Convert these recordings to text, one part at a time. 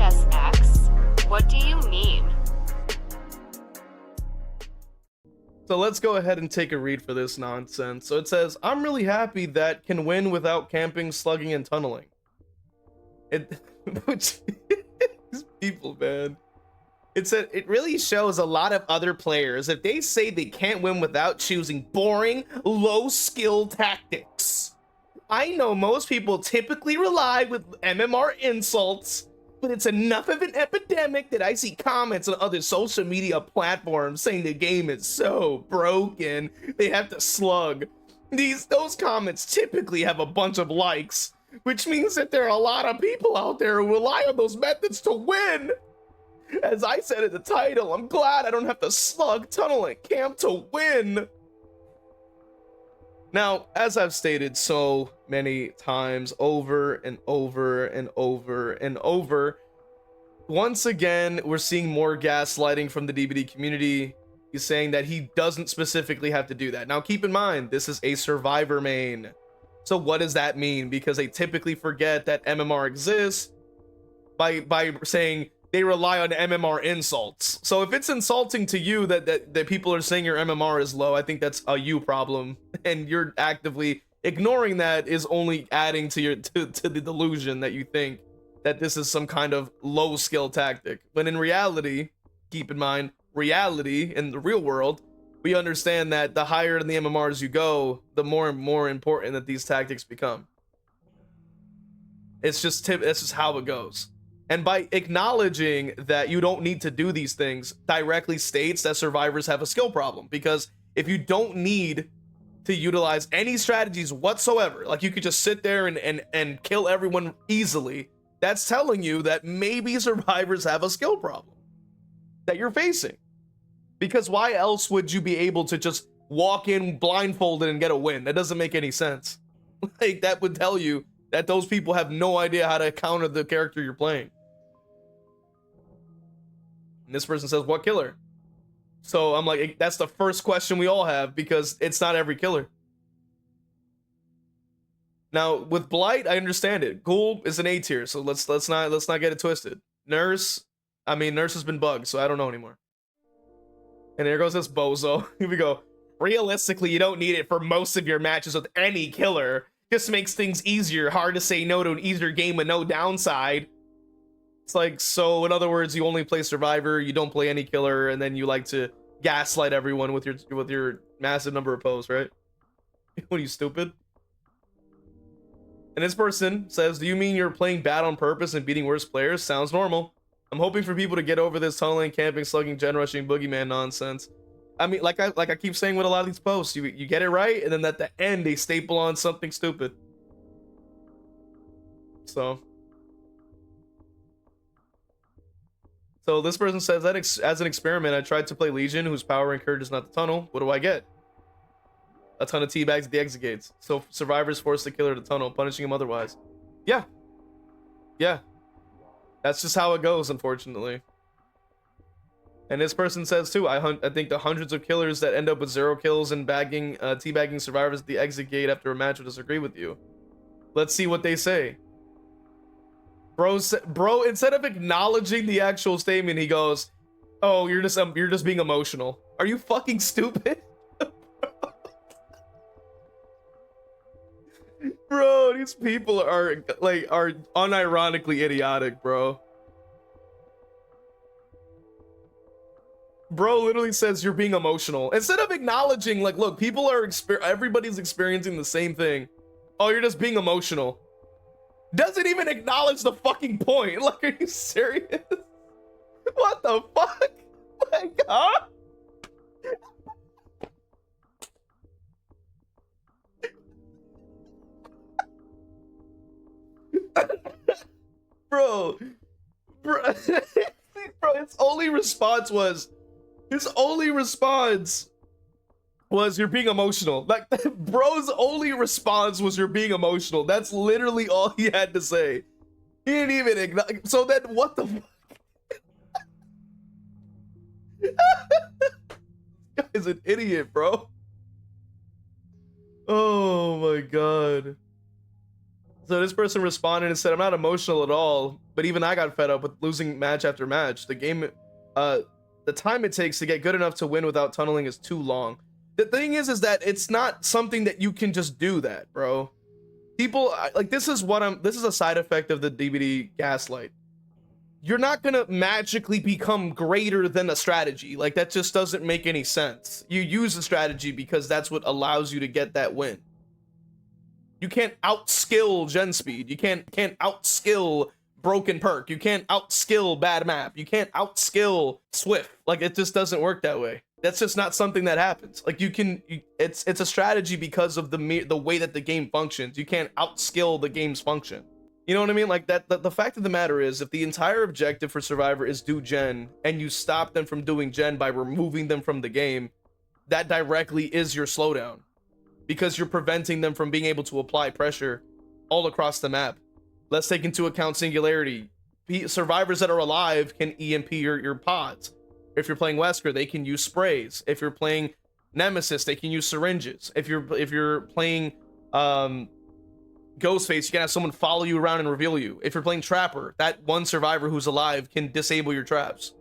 v.h.s.x? What do you mean? So let's go ahead and take a read for this nonsense. So it says, I'm really happy that can win without camping, slugging, and tunneling. Which these people, man. It said it really shows a lot of other players if they say they can't win without choosing boring, low-skill tactics. I know most people typically rely with MMR insults, but it's enough of an epidemic that I see comments on other social media platforms saying the game is so broken they have to slug. Those comments typically have a bunch of likes, which means that there are a lot of people out there who rely on those methods to win. As I said in the title, I'm glad I don't have to slug, tunnel, and camp to win. Now, as I've stated so many times over and over and over and over, once again, we're seeing more gaslighting from the DVD community. He's saying that he doesn't specifically have to do that. Now, keep in mind, this is a survivor main. So what does that mean? Because they typically forget that MMR exists by saying they rely on MMR insults. So if it's insulting to you that people are saying your MMR is low, I think that's a you problem, and you're actively ignoring that is only adding to your to the delusion that you think that this is some kind of low skill tactic. But in reality, keep in mind, reality in the real world, we understand that the higher in the MMRs you go, the more and more important that these tactics become. It's just that's just how it goes. And by acknowledging that you don't need to do these things directly states that survivors have a skill problem. Because if you don't need to utilize any strategies whatsoever, like you could just sit there and kill everyone easily, that's telling you that maybe survivors have a skill problem that you're facing. Because why else would you be able to just walk in blindfolded and get a win? That doesn't make any sense. Like, that would tell you that those people have no idea how to counter the character you're playing. And this person says, what killer? So I'm like, that's the first question we all have, because it's not every killer. Now with Blight, I understand it. Ghoul is an A tier, so let's not get it twisted. Nurse has been bugged, so I don't know anymore. And there goes this bozo. Here we go. Realistically, you don't need it for most of your matches with any killer. Just makes things easier. Hard to say no to an easier game with no downside. It's like, so in other words, you only play survivor, you don't play any killer, and then you like to gaslight everyone with your massive number of posts, right? What are you, stupid? And this person says, do you mean you're playing bad on purpose and beating worse players? Sounds normal. I'm hoping for people to get over this tunneling, camping, slugging, gen rushing, boogeyman nonsense. I mean, like I keep saying with a lot of these posts, you get it right, and then at the end they staple on something stupid. So this person says that as an experiment, I tried to play Legion, whose power encourages not to tunnel. What do I get? A ton of teabags at the exit gates. So survivors force the killer to tunnel, punishing him otherwise. Yeah. That's just how it goes, unfortunately. And this person says too, I think the hundreds of killers that end up with 0 kills and teabagging survivors at the exit gate after a match will disagree with you. Let's see what they say. Bro, instead of acknowledging the actual statement, he goes, "Oh, you're just being emotional." Are you fucking stupid? Bro, these people are unironically idiotic, bro. Bro literally says you're being emotional. Instead of acknowledging, like, look, everybody's experiencing the same thing. Oh, you're just being emotional. Doesn't even acknowledge the fucking point. Like, are you serious? What the fuck? Like, huh? Bro, his only response was you're being emotional. Like, bro's only response was you're being emotional. That's literally all he had to say. He didn't even acknowledge. So then what the fuck? This guy's an idiot, bro. Oh my god. So this person responded and said, I'm not emotional at all, but even I got fed up with losing match after match. The game, the time it takes to get good enough to win without tunneling is too long. The thing is that it's not something that you can just do that, bro. People, like, this is a side effect of the DVD gaslight. You're not gonna magically become greater than a strategy. Like, that just doesn't make any sense. You use a strategy because that's what allows you to get that win. You can't outskill gen speed. You can't outskill broken perk. You can't outskill bad map. You can't outskill Swift. Like, it just doesn't work that way. That's just not something that happens. Like, it's a strategy because of the way that the game functions. You can't outskill the game's function. You know what I mean? Like, the fact of the matter is, if the entire objective for Survivor is do gen, and you stop them from doing gen by removing them from the game, that directly is your slowdown, because you're preventing them from being able to apply pressure all across the map. Let's take into account singularity. Survivors that are alive can EMP your pods. If you're playing Wesker, they can use sprays. If you're playing Nemesis, they can use syringes. If you're playing Ghostface, you can have someone follow you around and reveal you. If you're playing Trapper, that one survivor who's alive can disable your traps.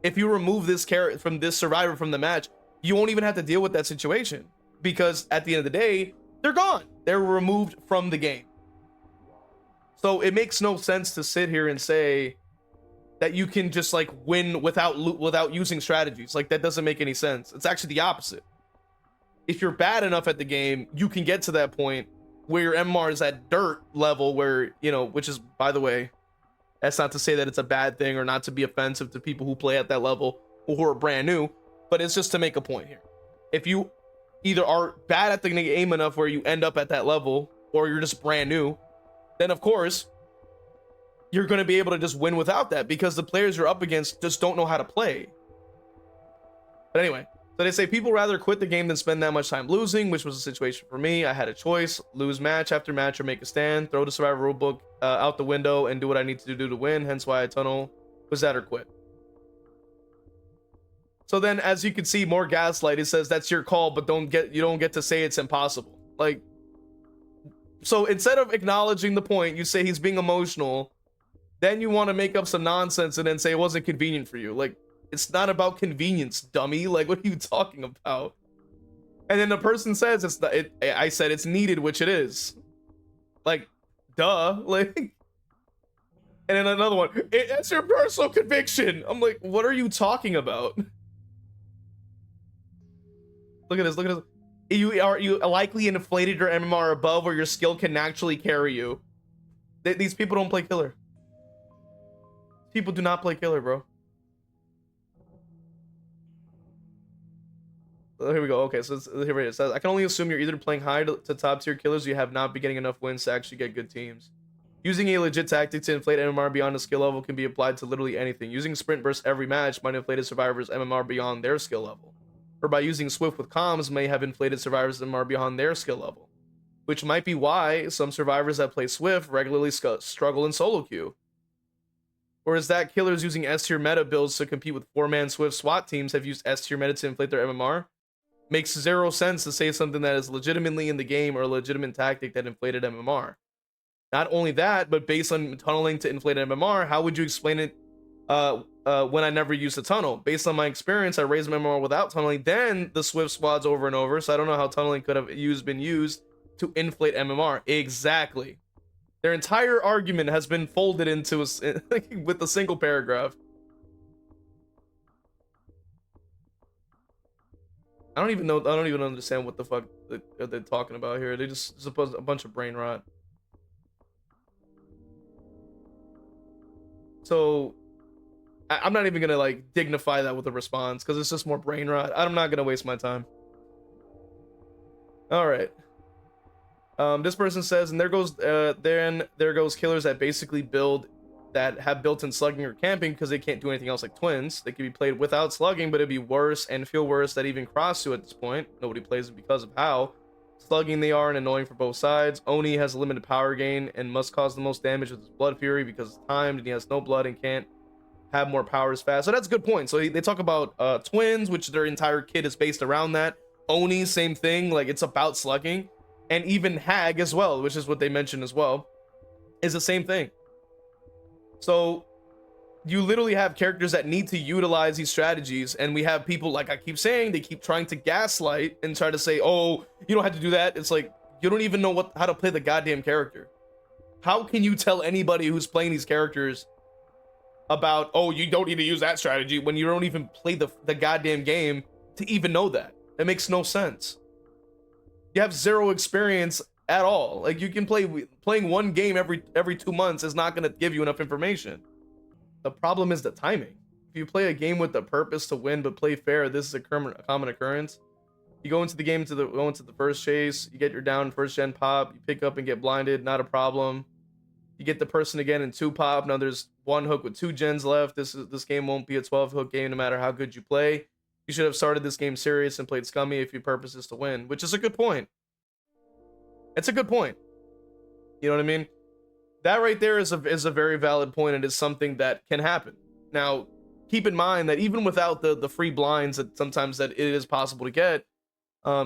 If you remove this character from this survivor from the match, you won't even have to deal with that situation, because at the end of the day, they're gone. They're removed from the game. So it makes no sense to sit here and say that you can just like win without using strategies. Like, that doesn't make any sense. It's actually the opposite. If you're bad enough at the game, you can get to that point where your MMR is at dirt level, where, you know, which is, by the way, that's not to say that it's a bad thing or not to be offensive to people who play at that level or who are brand new, but it's just to make a point here. If you either are bad at the game enough where you end up at that level, or you're just brand new, then of course you're going to be able to just win without that, because the players you're up against just don't know how to play. But anyway, so they say people rather quit the game than spend that much time losing, which was the situation for me. I had a choice: lose match after match or make a stand, throw the Survivor rulebook out the window and do what I need to do to win. Hence why I tunnel. Was that or quit? So then, as you can see, more gaslight. It says that's your call, but you don't get to say it's impossible. Like, so instead of acknowledging the point, you say he's being emotional. Then you want to make up some nonsense and then say it wasn't convenient for you. Like, it's not about convenience, dummy. Like, what are you talking about? And then the person says I said it's needed, which it is. Like, duh. Like, and then another one, that's your personal conviction. I'm like, what are you talking about? Look at this. Look at this. You likely inflated your MMR above where your skill can naturally carry you. These people don't play killer. People do not play killer, bro. Here we go. Okay, so here it says, I can only assume you're either playing high to top tier killers, or you have not been getting enough wins to actually get good teams. Using a legit tactic to inflate MMR beyond a skill level can be applied to literally anything. Using sprint burst every match might inflate a survivor's MMR beyond their skill level. Or by using Swift with comms may have inflated survivors' MMR beyond their skill level. Which might be why some survivors that play Swift regularly struggle in solo queue. Or is that killers using S-tier meta builds to compete with 4-man Swift SWAT teams have used S-tier meta to inflate their MMR? Makes zero sense to say something that is legitimately in the game or a legitimate tactic that inflated MMR. Not only that, but based on tunneling to inflate MMR, how would you explain it when I never used the tunnel? Based on my experience, I raised MMR without tunneling, then the Swift squads over and over, so I don't know how tunneling could have been used to inflate MMR. Exactly. Their entire argument has been folded into with a single paragraph. I don't even understand what the fuck they're talking about here. They just suppose a bunch of brain rot. So I'm not even gonna like dignify that with a response, because it's just more brain rot. I'm not gonna waste my time. All right. This person says, and there goes killers that basically have built-in slugging or camping because they can't do anything else like twins. They can be played without slugging, but it'd be worse and feel worse that even cross to at this point. Nobody plays it because of how slugging they are and annoying for both sides. Oni has a limited power gain and must cause the most damage with his blood fury because it's timed, and he has no blood and can't have more powers fast. So that's a good point. So they talk about twins, which their entire kit is based around that. Oni, same thing. Like, it's about slugging. and even hag as well, which is what they mentioned as well, is the same thing. So you literally have characters that need to utilize these strategies, and we have people, like I keep saying, they keep trying to gaslight and try to say, oh, you don't have to do that. It's like, you don't even know how to play the goddamn character. How can you tell anybody who's playing these characters about, oh, you don't need to use that strategy, when you don't even play the goddamn game to even know that? It makes no sense. You have zero experience at all. Like, you can playing one game every 2 months is not going to give you enough information. The problem is the timing. If you play a game with the purpose to win but play fair, this is a common occurrence. You go into the game go into the first chase, you get your down first gen pop, you pick up and get blinded, not a problem. You get the person again in 2 pop. Now there's 1 hook with 2 gens left. This game won't be a 12 hook game no matter how good you play. You should have started this game serious and played scummy if your purpose is to win, which is a good point. It's a good point. You know what I mean? That right there is a very valid point, and is something that can happen. Now, keep in mind that even without the free blinds that sometimes that it is possible to get,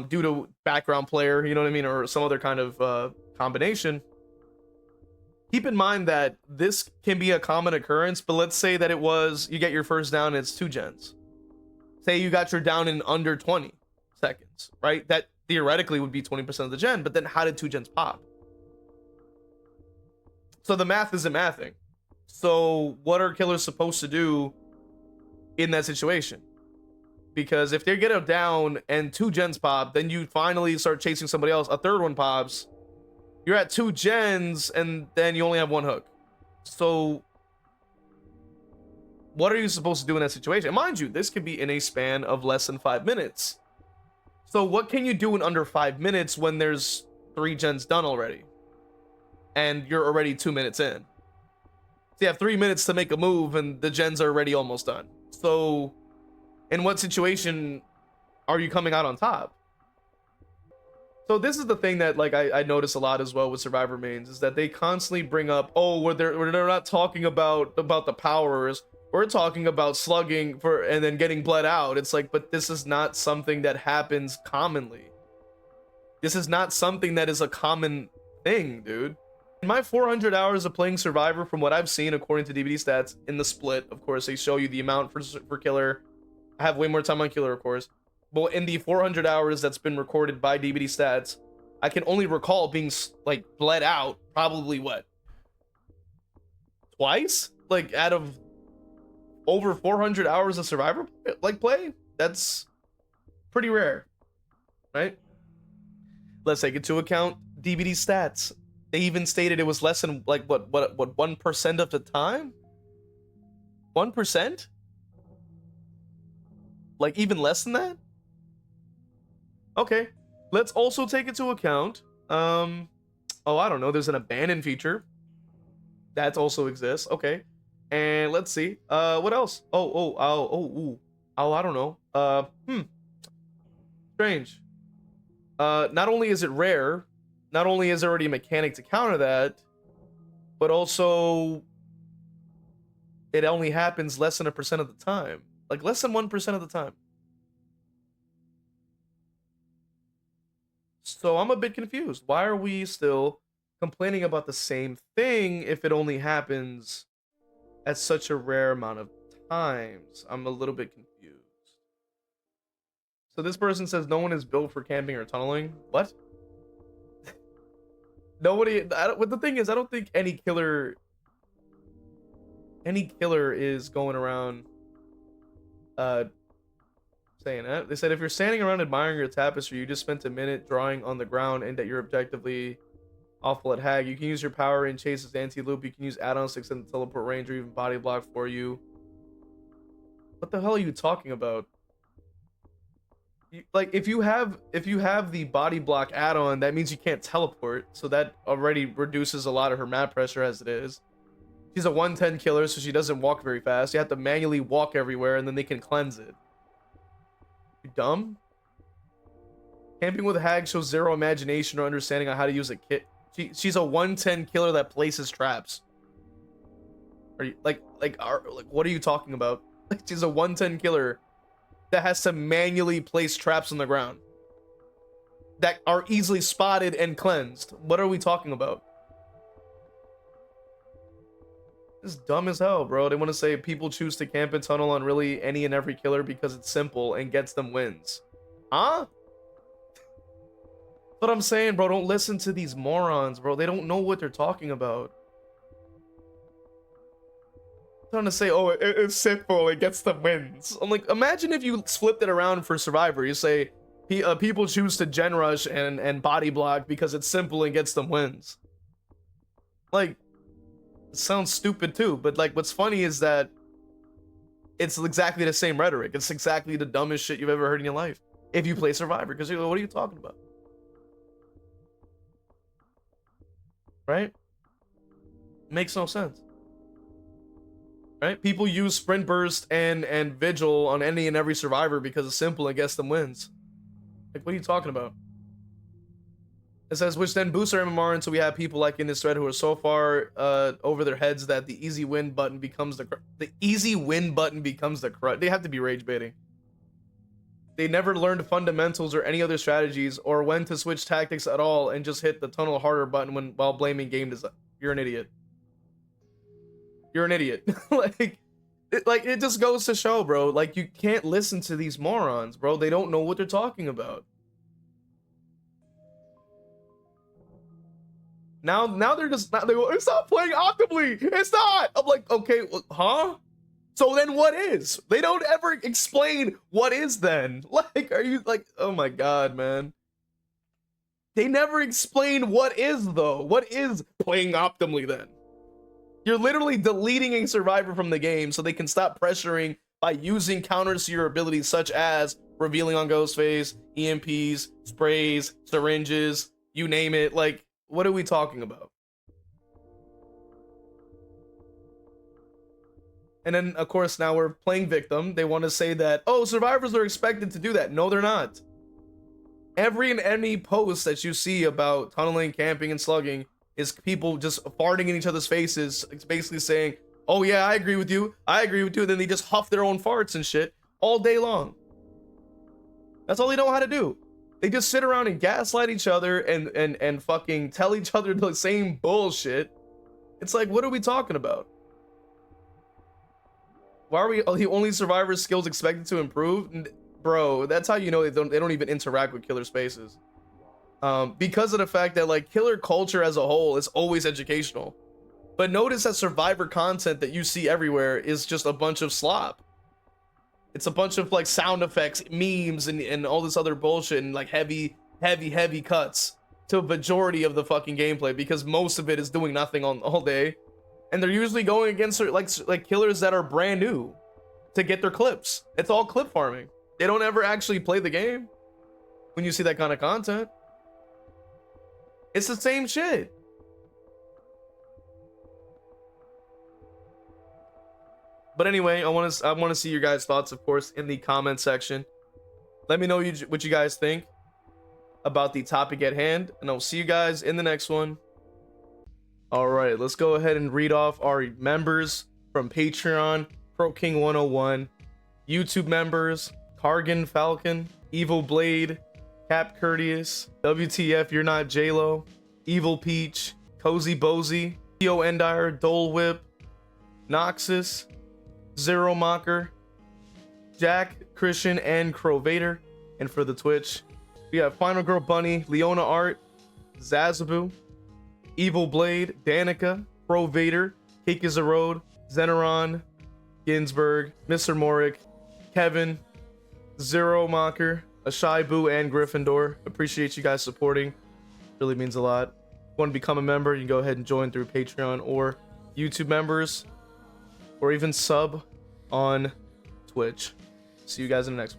due to background player, you know what I mean, or some other kind of combination. Keep in mind that this can be a common occurrence, but let's say that you get your first down and it's 2 gens. Say you got your down in under 20 seconds, right? That theoretically would be 20% of the gen, but then how did 2 gens pop? So the math isn't mathing. So what are killers supposed to do in that situation? Because if they get a down and 2 gens pop, then you finally start chasing somebody else, a third one pops, you're at 2 gens, and then you only have 1 hook. So what are you supposed to do in that situation? And mind you, this could be in a span of less than 5 minutes. So what can you do in under 5 minutes when there's 3 gens done already? And you're already 2 minutes in. So you have 3 minutes to make a move, and the gens are already almost done. So in what situation are you coming out on top? So this is the thing that, like, I notice a lot as well with Survivor mains, is that they constantly bring up, oh, they're not talking about the powers. We're talking about slugging and then getting bled out. It's like, but this is not something that happens commonly. This is not something that is a common thing, dude. In my 400 hours of playing Survivor, from what I've seen according to DVD stats in the split, of course, they show you the amount for killer. I have way more time on killer, of course. But in the 400 hours that's been recorded by DVD stats, I can only recall being, like, bled out probably, what? Twice? Like, out of over 400 hours of Survivor, like, play? That's pretty rare, right? Let's take into account DVD stats. They even stated it was less than, like, what 1% of the time? 1%? Like, even less than that? Okay. Let's also take into account, oh, I don't know, there's an abandon feature. That also exists. Okay. And let's see. What else? Oh, I don't know. Strange. Not only is it rare, not only is there already a mechanic to counter that, but also it only happens less than 1% of the time. Like, less than 1% of the time. So I'm a bit confused. Why are we still complaining about the same thing if it only happens at such a rare amount of times? I'm a little bit confused. So this person says no one is built for camping or tunneling. What? Nobody. But the thing is, I don't think any killer is going around saying that. They said if you're standing around admiring your tapestry, you just spent a minute drawing on the ground and that you're objectively awful at hag, you can use your power in Chase's anti-loop. You can use add-ons to extend the teleport range or even body block for you. What the hell are you talking about? Like, if you have the body block add-on, that means you can't teleport, so that already reduces a lot of her map pressure as it is. She's a 110 killer, so she doesn't walk very fast. You have to manually walk everywhere, and then they can cleanse it. You dumb? Camping with a hag shows zero imagination or understanding on how to use a kit. She's a 110 killer that places traps. Are you like what are you talking about? Like, she's a 110 killer that has to manually place traps on the ground. that are easily spotted and cleansed. What are we talking about? It's dumb as hell, bro. They want to say people choose to camp and tunnel on really any and every killer because it's simple and gets them wins. Huh? That's what I'm saying, bro. Don't listen to these morons, bro. They don't know what they're talking about. Trying to say, oh, it's simple, it gets them wins. I'm like, imagine if you flipped it around for Survivor. You say, people choose to gen rush and body block because it's simple and gets them wins. Like, it sounds stupid too, but like, what's funny is that it's exactly the same rhetoric. It's exactly the dumbest shit you've ever heard in your life if you play Survivor, because you're like, what are you talking about? Right? Makes no sense. Right? People use sprint burst and vigil on any and every Survivor because it's simple and gets them wins. Like, what are you talking about? It says, which then boosts our MMR until we have people like in this thread who are so far over their heads that the easy win button becomes the easy win button becomes the crutch. They have to be rage baiting. They never learned fundamentals or any other strategies or when to switch tactics at all and just hit the tunnel harder button while blaming game design. You're an idiot. You're an idiot. it just goes to show, bro. Like, you can't listen to these morons, bro. They don't know what they're talking about. Now they're just not. They go, it's not playing optimally. It's not. I'm like, okay, well, huh? So then what is? They don't ever explain what is then. Like, are you like, oh my god, man. They never explain what is though. What is playing optimally then? You're literally deleting a Survivor from the game so they can stop pressuring by using counters to your abilities such as revealing on Ghostface, EMPs, sprays, syringes, you name it. Like, what are we talking about? And then, of course, now we're playing victim. They want to say that, oh, survivors are expected to do that. No, they're not. Every and any post that you see about tunneling, camping, and slugging is people just farting in each other's faces. It's basically saying, oh yeah, I agree with you. I agree with you. And then they just huff their own farts and shit all day long. That's all they know how to do. They just sit around and gaslight each other and fucking tell each other the same bullshit. It's like, what are we talking about? Why are the only survivor skills expected to improve? Bro, that's how you know they don't even interact with killer spaces. Because of the fact that like killer culture as a whole is always educational. But notice that survivor content that you see everywhere is just a bunch of slop. It's a bunch of like sound effects, memes, and all this other bullshit, and like heavy cuts to a majority of the fucking gameplay, because most of it is doing nothing on all day. And they're usually going against like killers that are brand new to get their clips. It's all clip farming. They don't ever actually play the game when you see that kind of content. It's the same shit. But anyway, I want to see your guys' thoughts, of course, in the comment section. Let me know what you guys think about the topic at hand, and I'll see you guys in the next one. All right, let's go ahead and read off our members from Patreon: Pro King 101, YouTube members: Cargan Falcon, Evil Blade, Cap Courteous, WTF You're Not J-Lo, Evil Peach, Cozy Bozy, Theo Endire, Dole Whip, Noxus, Zero Mocker, Jack, Christian, and Crovator. And for the Twitch, we have Final Girl Bunny, Leona Art, Zazabu, Evil Blade, Danica, Crovator, Cake is a Road, Zeneron, Ginsburg, Mr. Morik, Kevin, Zero Mocker, Ashai Boo, and Gryffindor. Appreciate you guys supporting. Really means a lot. If you want to become a member, you can go ahead and join through Patreon or YouTube members, or even sub on Twitch. See you guys in the next one.